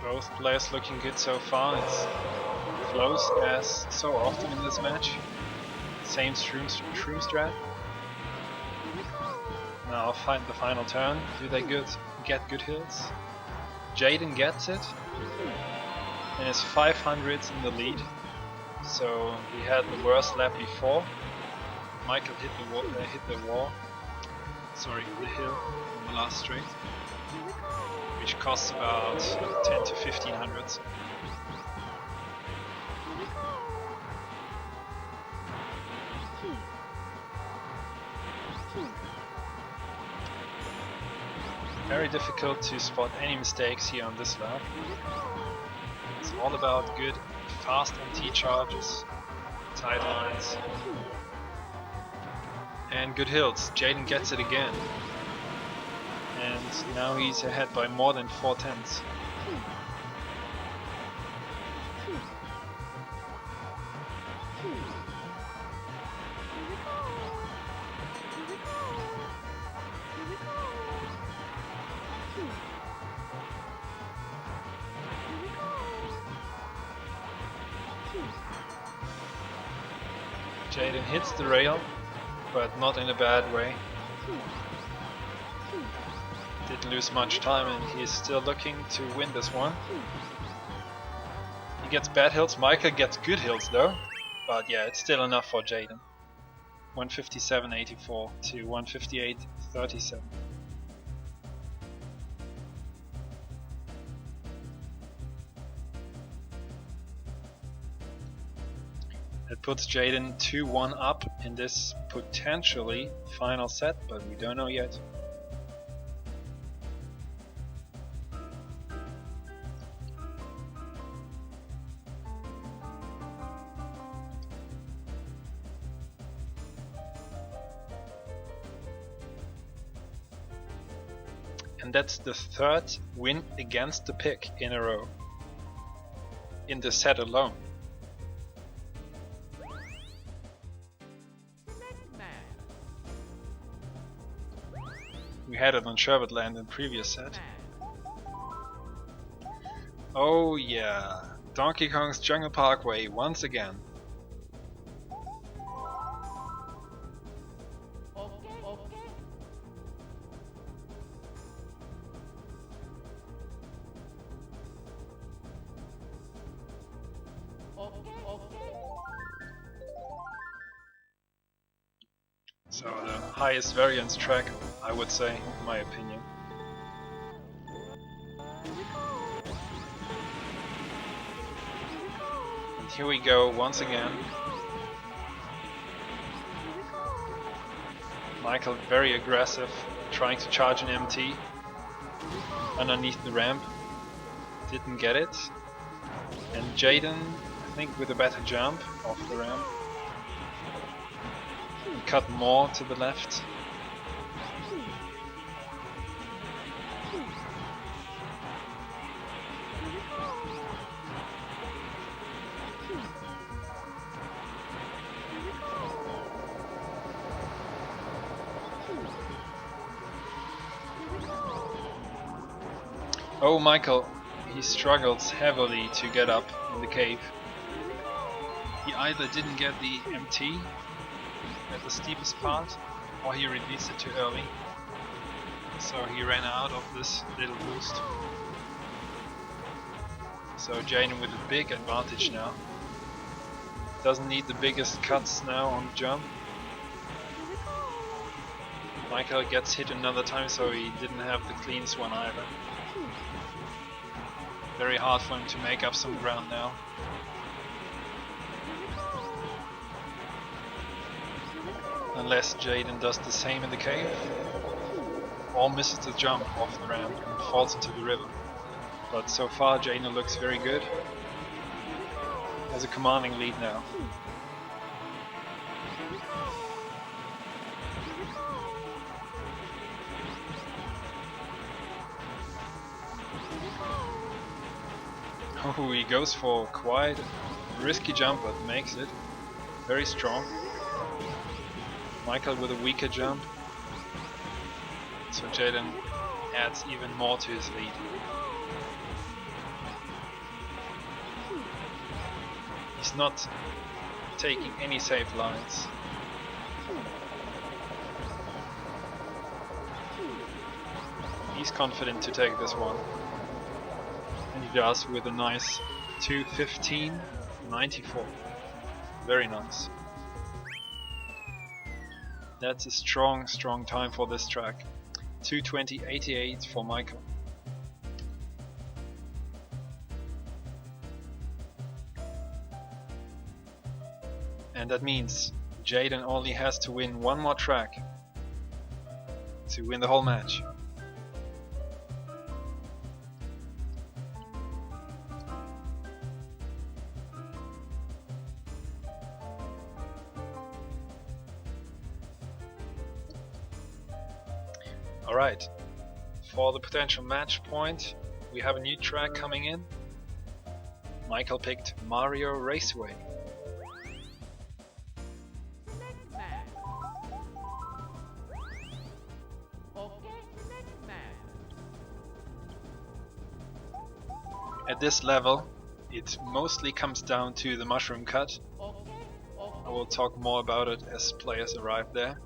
Both players looking good so far. It's close as so often in this match. Same shroom strat. Now find the final turn. Do they get good hills? Jaden gets it and is 500s in the lead. So he had the worst lap before. Michael hit the wall. Sorry, the hill in the last straight, which costs about 10 to 1500s. Very difficult to spot any mistakes here on this lap. It's all about good, fast MT charges, tight lines, and good hills. Jaden gets it again. And now he's ahead by more than 4/10. Jaden hits the rail, but not in a bad way. Didn't lose much time and he's still looking to win this one. He gets bad hills, Michael gets good hills though, but yeah, it's still enough for Jaden. 157.84 to 158.37. It puts Jaden 2-1 up in this potentially final set, but we don't know yet. And that's the third win against the pick in a row in the set alone. We had it on Sherbetland in previous set. Oh yeah, Donkey Kong's Jungle Parkway once again. So the highest variance track, I would say, in my opinion. And here we go once again. Michael very aggressive, trying to charge an MT. underneath the ramp. Didn't get it. And Jayden, I think with a better jump off the ramp, cut more to the left. Oh, Michael, he struggles heavily to get up in the cave. He either didn't get the MT at the steepest part, or he released it too early. So he ran out of this little boost. So Jayden with a big advantage now. Doesn't need the biggest cuts now on the jump. Michael gets hit another time, so he didn't have the cleanest one either. Very hard for him to make up some ground now. Unless Jayden does the same in the cave, or misses the jump off the ramp and falls into the river. But so far Jayden looks very good. Has a commanding lead now. Oh, he goes for quite a risky jump, but makes it. Very strong. Michael with a weaker jump. So Jayden adds even more to his lead. He's not taking any safe lines. He's confident to take this one. And he does with a nice 2:15.94. Very nice. That's a strong time for this track. 2:20.88 for Michael. And that means Jayden only has to win one more track to win the whole match. Alright, for the potential match point, we have a new track coming in. Michael picked Mario Raceway. At this level, it mostly comes down to the mushroom cut. I will talk more about it as players arrive there.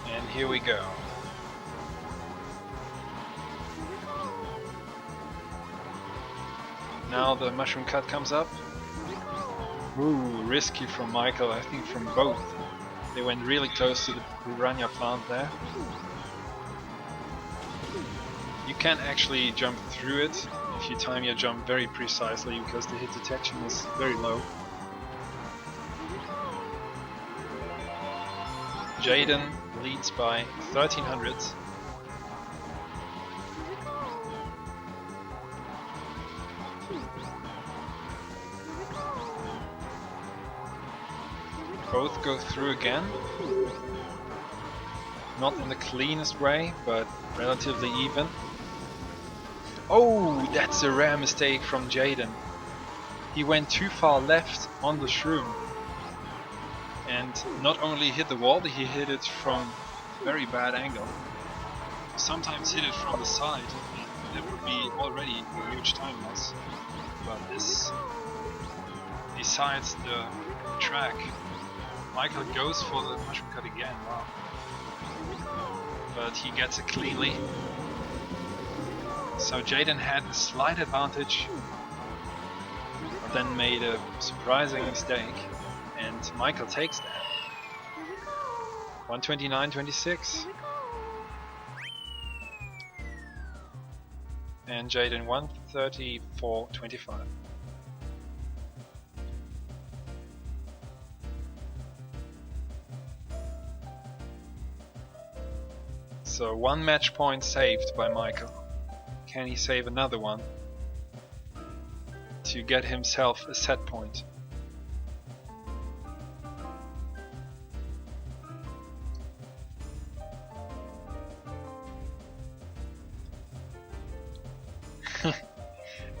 And here we go. Now the mushroom cut comes up. Ooh, risky from Michael, I think from both. They went really close to the piranha plant there. You can't actually jump through it if you time your jump very precisely, because the hit detection is very low. Jayden leads by 1300. Both go through again. Not in the cleanest way, but relatively even. Oh, that's a rare mistake from Jayden. He went too far left on the shroom. And not only hit the wall, he hit it from a very bad angle. Sometimes hit it from the side, and that would be already a huge time loss. But this decides the track. Michael goes for the mushroom cut again, wow. But he gets it cleanly. So Jayden had a slight advantage. then made a surprising mistake, and Michael takes that. 129.26. And Jaden 134.25. So 1 match point saved by Michael. Can he save another one to get himself a set point?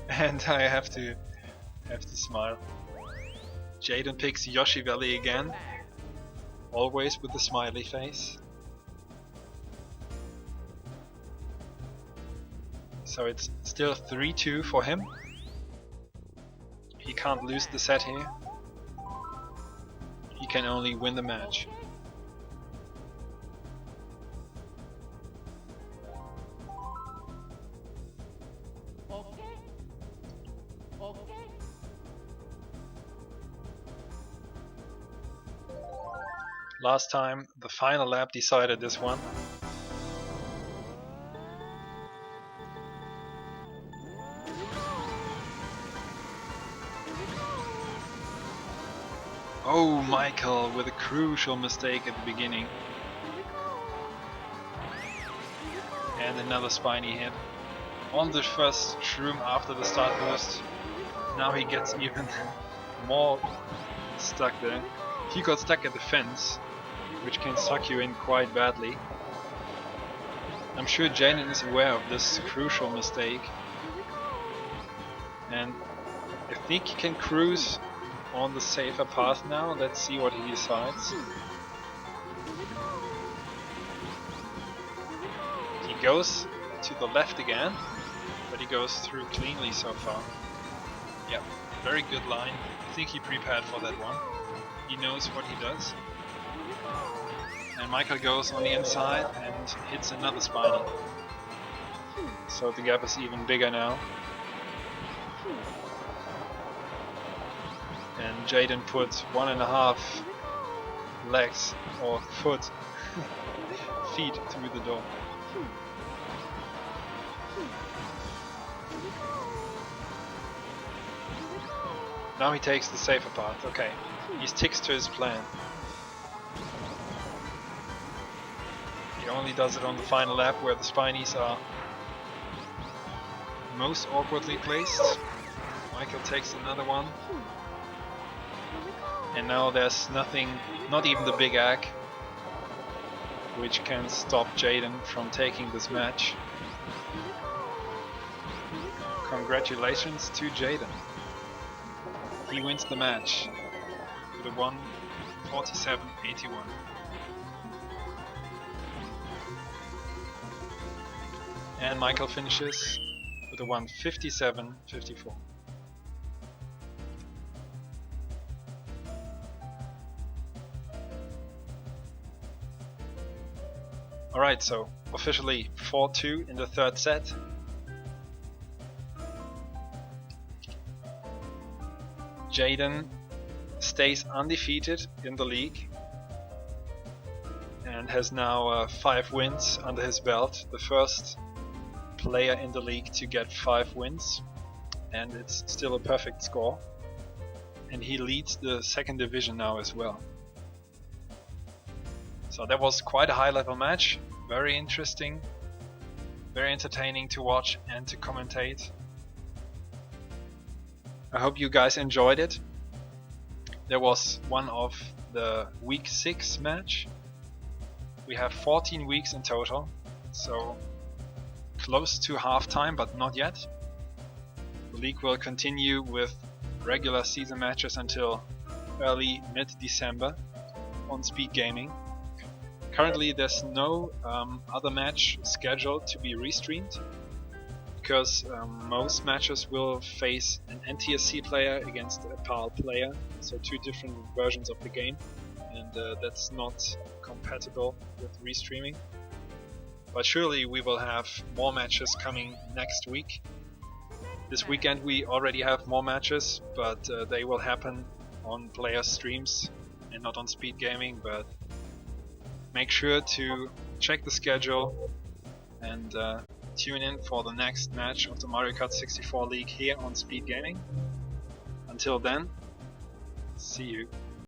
And I have to smile. Jaden picks Yoshi Valley again, always with the smiley face. So it's still 3-2 for him. He can't lose the set here. He can only win the match. Last time, the final lap decided this one. Oh, Michael with a crucial mistake at the beginning. And another spiny hit. On the first shroom after the start boost. Now he gets even more stuck there. He got stuck at the fence, which can suck you in quite badly. I'm sure Jaden is aware of this crucial mistake. And I think he can cruise on the safer path now. Let's see what he decides. He goes to the left again, but he goes through cleanly so far. Yep, very good line. I think he prepared for that one. He knows what he does. And Michael goes on the inside and hits another spiny. So the gap is even bigger now. And Jaden put 1.5 legs or feet through the door. Now he takes the safer path. Okay, he sticks to his plan. He only does it on the final lap where the spinies are most awkwardly placed. Michael takes another one. And now there's nothing, not even the big egg, which can stop Jaden from taking this match. Congratulations to Jaden. He wins the match with a 147.81. And Michael finishes with a 157.54. Alright, so officially 4-2 in the third set. Jaden stays undefeated in the league and has now 5 wins under his belt. The first player in the league to get 5 wins, and it's still a perfect score. And he leads the second division now as well. So that was quite a high level match, very interesting, very entertaining to watch and to commentate. I hope you guys enjoyed it. There was one of the week 6 match. We have 14 weeks in total, so close to half time, but not yet. The league will continue with regular season matches until early mid-December on Speed Gaming. Currently there's no other match scheduled to be restreamed, because most matches will face an NTSC player against a PAL player, so 2 different versions of the game, and that's not compatible with restreaming. But surely we will have more matches coming next week. This weekend we already have more matches, but they will happen on player streams and not on speed gaming. But make sure to check the schedule and tune in for the next match of the Mario Kart 64 League here on Speed Gaming. Until then, see you.